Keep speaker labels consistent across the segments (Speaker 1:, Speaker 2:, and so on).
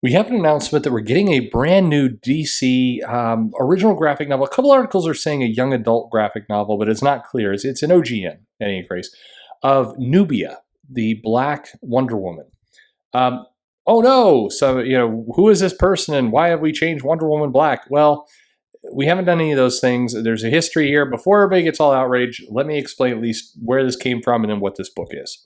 Speaker 1: We have an announcement that we're getting a brand new DC original graphic novel. A couple articles are saying a young adult graphic novel, but it's not clear. It's an OGN, in any case, of Nubia, the Black Wonder Woman. Oh no! So, who is this person and why have we changed Wonder Woman black? Well, we haven't done any of those things. There's a history here. Before everybody gets all outraged, let me explain at least where this came from and then what this book is.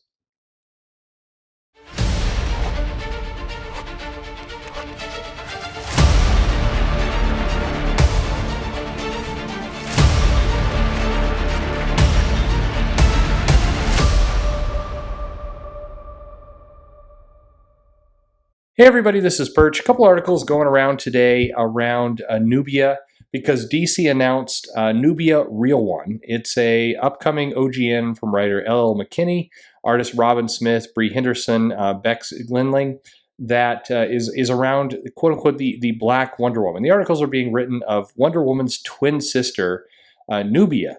Speaker 1: Hey everybody, this is Perch. A couple articles going around today around Nubia because DC announced Nubia Real One. It's a upcoming OGN from writer L.L. McKinney, artist Robyn Smith, Brie Henderson, Bex Glendining, that is around quote unquote the Black Wonder Woman. The articles are being written of Wonder Woman's twin sister, Nubia.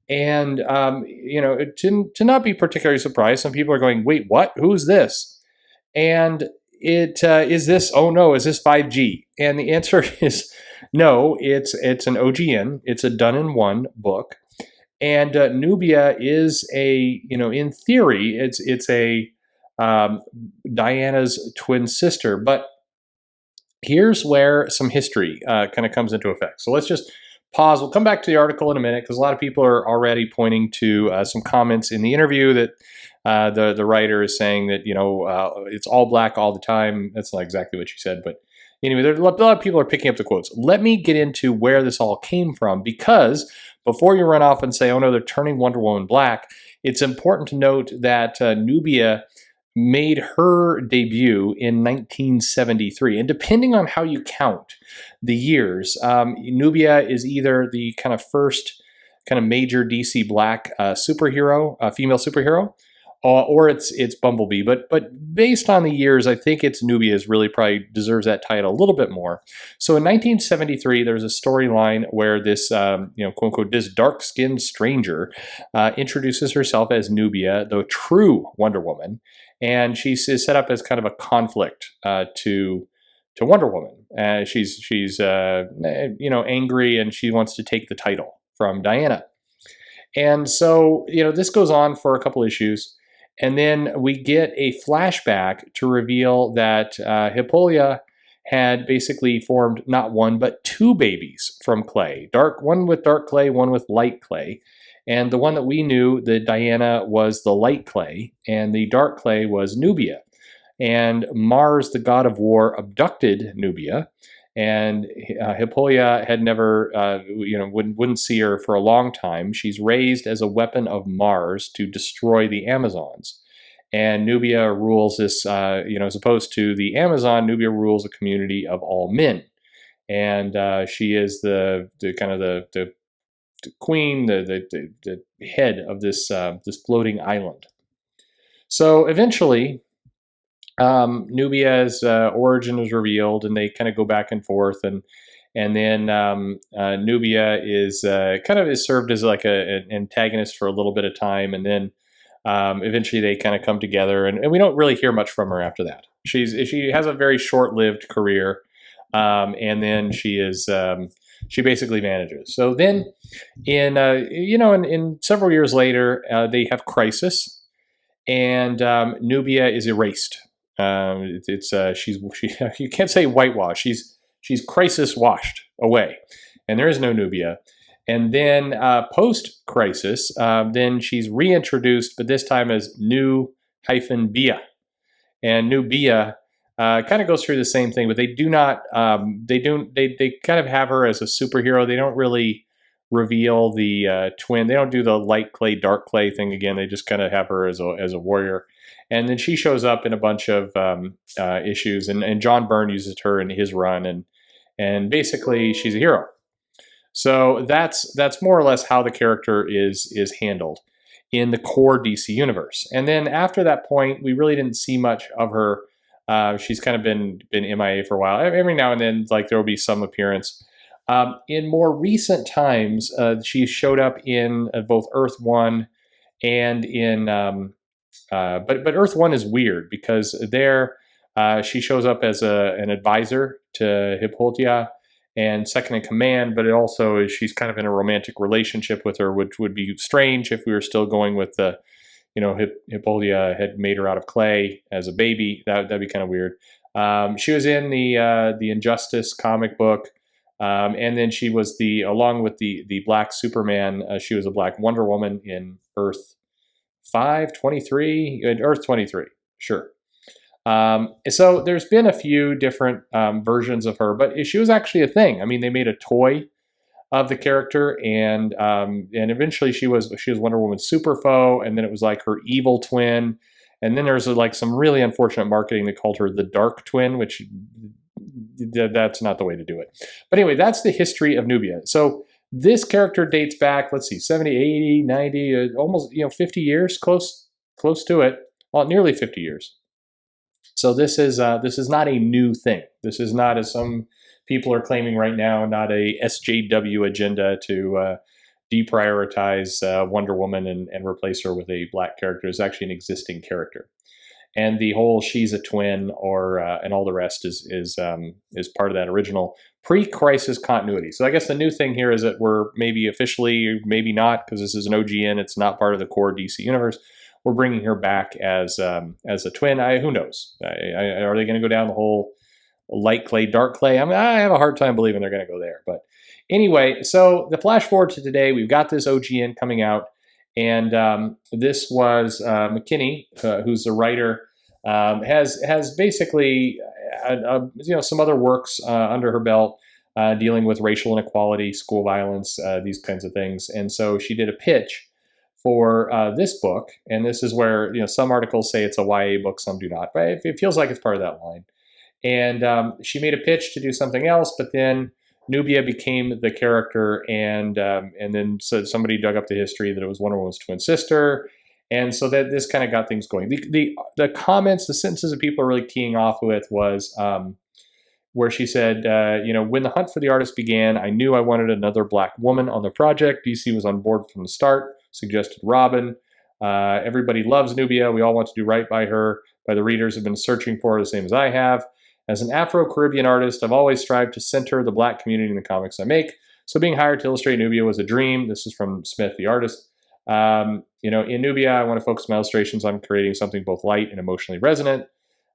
Speaker 1: And to not be particularly surprised, some people are going, "Wait, what? Who's this?" And is this 5G? And the answer is no. It's an OGN. It's a done-in-one book, and Nubia is in theory, it's a Diana's twin sister. But here's where some history kind of comes into effect. So let's just pause. We'll come back to the article in a minute because a lot of people are already pointing to some comments in the interview that the writer is saying that it's all black all the time. That's not exactly what she said, but anyway, there's a lot of people are picking up the quotes. Let me get into where this all came from, because before you run off and say, "Oh no, they're turning Wonder Woman black," it's important to note that Nubia made her debut in 1973, and depending on how you count the years, Nubia is either the kind of first kind of major DC black superhero, female superhero, or it's Bumblebee. But based on the years, I think it's Nubia's really probably deserves that title a little bit more. So in 1973, there was a storyline where this quote unquote this dark-skinned stranger introduces herself as Nubia, the true Wonder Woman, and she's set up as kind of a conflict to Wonder Woman. She's angry, and she wants to take the title from Diana. And so this goes on for a couple issues. And then we get a flashback to reveal that Hippolyta had basically formed not one, but two babies from clay. One with dark clay, one with light clay. And the one that we knew, the Diana, was the light clay, and the dark clay was Nubia. And Mars, the god of war, abducted Nubia. And Hippolyta had never, wouldn't see her for a long time. She's raised as a weapon of Mars to destroy the Amazons. And Nubia rules this, as opposed to the Amazon, Nubia rules a community of all men. And she is the queen, the head of this floating island. So eventually, Nubia's origin is revealed, and they kind of go back and forth, and then Nubia is served as like an antagonist for a little bit of time, and then eventually they kind of come together, and we don't really hear much from her after that. She has a very short-lived career, and then she basically manages. So then, in several years later, they have Crisis, and Nubia is erased. You can't say whitewash. She's crisis washed away, and there is no Nubia. And then post crisis, then she's reintroduced, but this time as New-Bia, and Nubia kind of goes through the same thing, but they do not. They kind of have her as a superhero. They don't really reveal the twin. They don't do the light clay, dark clay thing again. They just kind of have her as a warrior. And then she shows up in a bunch of issues, and John Byrne uses her in his run, and basically she's a hero. So that's more or less how the character is handled in the core DC universe. And then after that point, we really didn't see much of her. She's kind of been MIA for a while. Every now and then, there will be some appearance. In more recent times, she showed up in both Earth 1 and in. But Earth 1 is weird because there She shows up as an advisor to Hippolyta and second in command, but it also is she's kind of in a romantic relationship with her, which would be strange if we were still going with the, Hippolyta had made her out of clay as a baby. That'd be kind of weird. She was in the Injustice comic book, and then she was along with the Black Superman. She was a Black Wonder Woman in Earth 523, Earth 23. Sure. So there's been a few different versions of her, but she was actually a thing. I mean, they made a toy of the character, and eventually she was Wonder Woman's super foe, and then it was like her evil twin, and then there's like some really unfortunate marketing that called her the Dark Twin, which that's not the way to do it. But anyway, that's the history of Nubia. So this character dates back, let's see, 70, 80, 90, almost 50 years, close to it, well, nearly 50 years. So this is not a new thing. This is not, as some people are claiming right now, not a SJW agenda to deprioritize Wonder Woman and replace her with a Black character. It's actually an existing character, and the whole she's a twin or and all the rest is part of that original pre-crisis continuity. So I guess the new thing here is that we're maybe officially, maybe not, because this is an OGN. It's not part of the core DC universe. We're bringing her back as a twin. Who knows? Are they going to go down the whole light clay, dark clay? I mean, I have a hard time believing they're going to go there. But anyway, so the flash forward to today, we've got this OGN coming out, and this was McKinney, who's the writer, has basically some other works under her belt dealing with racial inequality, school violence, these kinds of things, and so she did a pitch for this book, and this is where some articles say it's a YA book, some do not, but it feels like it's part of that line. And she made a pitch to do something else, but then Nubia became the character, and then so somebody dug up the history that it was Wonder Woman's twin sister, and so that this kind of got things going. The comments, the sentences that people are really keying off with was where she said, when the hunt for the artist began, I knew I wanted another Black woman on the project. DC was on board from the start, suggested Robyn. Everybody loves Nubia. We all want to do right by her. By the readers have been searching for her the same as I have. As an Afro-Caribbean artist, I've always strived to center the Black community in the comics I make. So being hired to illustrate Nubia was a dream. This is from Smith, the artist. In Nubia, I want to focus my illustrations on creating something both light and emotionally resonant.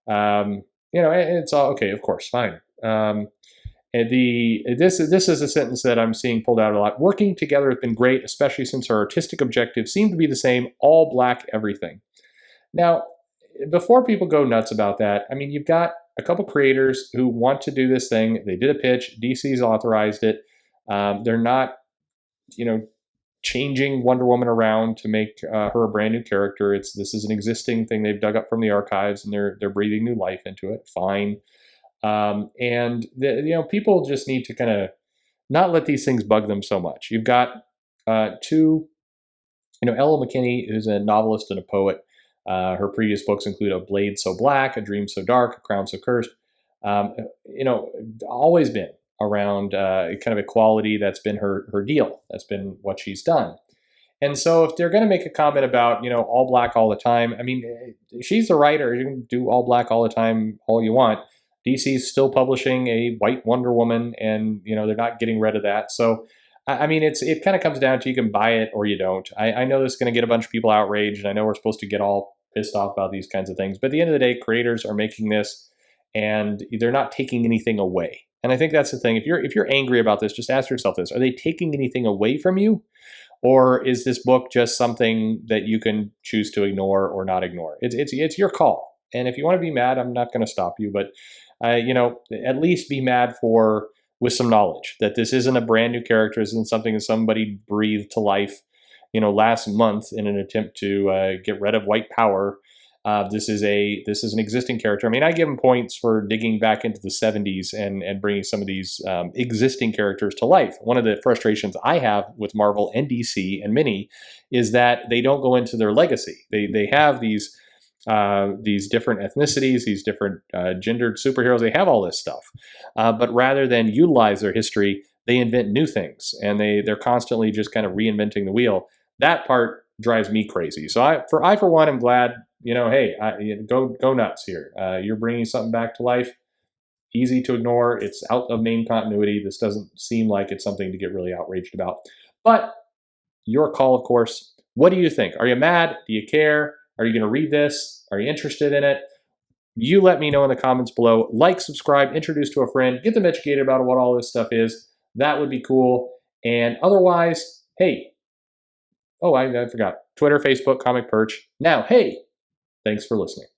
Speaker 1: It's all okay, of course, fine. This is a sentence that I'm seeing pulled out a lot. Working together has been great, especially since our artistic objectives seem to be the same, all Black everything. Now, before people go nuts about that, I mean, you've got a couple creators who want to do this thing. They did a pitch. DC's authorized it. They're not, changing Wonder Woman around to make her a brand new character. This is an existing thing they've dug up from the archives, and they're breathing new life into it. Fine. People just need to kind of not let these things bug them so much. You've got two, Ella McKinney, who's a novelist and a poet. Her previous books include A Blade So Black, A Dream So Dark, A Crown So Cursed. Always been around kind of equality. That's been her deal. That's been what she's done. And so if they're going to make a comment about, all Black all the time, I mean, she's a writer. You can do all Black all the time, all you want. DC's still publishing a white Wonder Woman, and, they're not getting rid of that. So, I mean, it kind of comes down to you can buy it or you don't. I know this is going to get a bunch of people outraged, and I know we're supposed to get all pissed off about these kinds of things. But at the end of the day, creators are making this, and they're not taking anything away. And I think that's the thing. If you're angry about this, just ask yourself this: are they taking anything away from you, or is this book just something that you can choose to ignore or not ignore? It's your call. And if you want to be mad, I'm not going to stop you. But at least be mad with some knowledge that this isn't a brand new character, isn't something that somebody breathed to life, last month in an attempt to get rid of white power. This is an existing character. I mean, I give them points for digging back into the 70s and bringing some of these existing characters to life. One of the frustrations I have with Marvel and DC and many is that they don't go into their legacy. They have these different ethnicities, these different gendered superheroes. They have all this stuff, but rather than utilize their history, they invent new things, and they're constantly just kind of reinventing the wheel. That part drives me crazy. So I for one, am glad hey, go nuts here. You're bringing something back to life. Easy to ignore. It's out of main continuity. This doesn't seem like it's something to get really outraged about. But your call, of course. What do you think? Are you mad? Do you care? Are you going to read this? Are you interested in it? You let me know in the comments below. Like, subscribe, introduce to a friend, get them educated about what all this stuff is. That would be cool. And otherwise, hey, oh, I forgot. Twitter, Facebook, Comic Perch. Now, hey, thanks for listening.